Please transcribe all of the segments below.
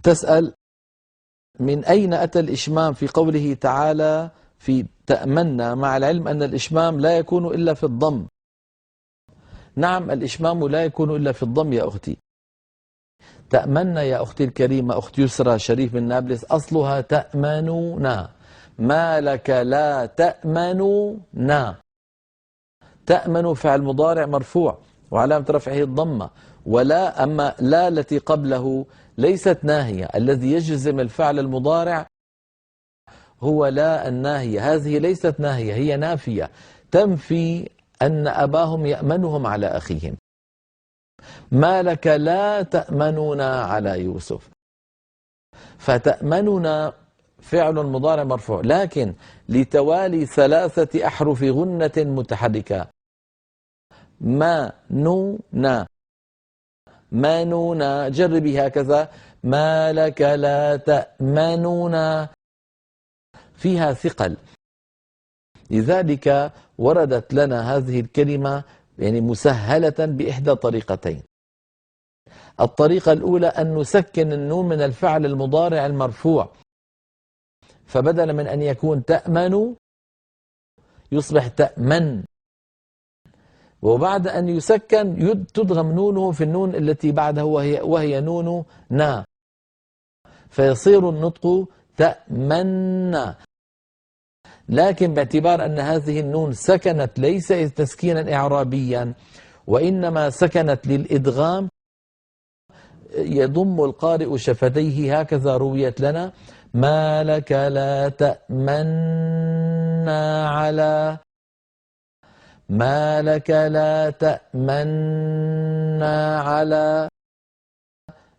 تسأل من أين أتى الإشمام في قوله تعالى في تأمنا، مع العلم أن الإشمام لا يكون إلا في الضم. نعم، الإشمام لا يكون إلا في الضم يا أختي. تأمنا يا أختي الكريمة، أخت يسرى شريف من نابلس، أصلها تأمنون. ما لك لا تأمنون. تأمن فعل مضارع مرفوع وعلامة رفعه الضمة، ولا أما لا التي قبله ليست ناهية. الذي يجزم الفعل المضارع هو لا الناهية، هذه ليست ناهية، هي نافية تنفي أن أباهم يأمنهم على أخيهم. ما لك لا تأمنون على يوسف، فتأمننا فعل مضارع مرفوع، لكن لتوالي 3 أحرف غنة متحركة. ما نونا، ما نونا، جربي هكذا. ما لك لا تأمنون، فيها ثقل، لذلك وردت لنا هذه الكلمة يعني مسهلة بإحدى طريقتين. الطريقة الأولى أن نسكن النون من الفعل المضارع المرفوع، فبدل من أن يكون تأمن يصبح تأمن، وبعد أن يسكن تدغم نونه في النون التي بعده وهي نون نا، فيصير النطق تأمن. لكن باعتبار أن هذه النون سكنت ليس تسكينا إعرابيا وإنما سكنت للإدغام، يضم القارئ شفتيه هكذا رويت لنا: ما لك لا تأمنا على، ما لك لا تأمنا على،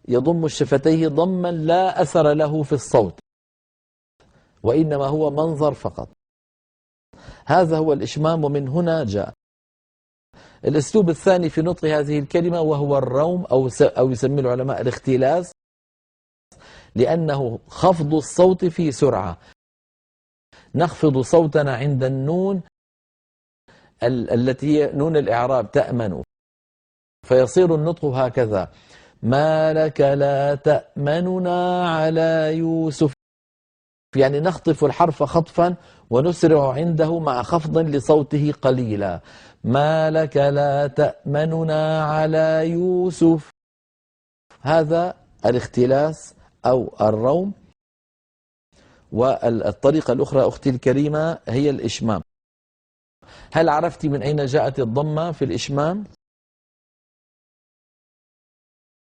يضم الشفتيه ضما لا أثر له في الصوت وإنما هو منظر فقط. هذا هو الإشمام، ومن هنا جاء. الأسلوب الثاني في نطق هذه الكلمة وهو الروم أو يسميه العلماء الاختلاس، لأنه خفض الصوت في سرعة. نخفض صوتنا عند النون التي هي نون الإعراب تأمن، فيصير النطق هكذا: ما لك لا تأمننا على يوسف، يعني نخطف الحرف خطفا ونسرع عنده مع خفض لصوته قليلا. ما لك لا تأمننا على يوسف، هذا الاختلاس أو الروم. والطريقة الأخرى أختي الكريمة هي الإشمام. هل عرفتي من أين جاءت الضمة في الإشمام؟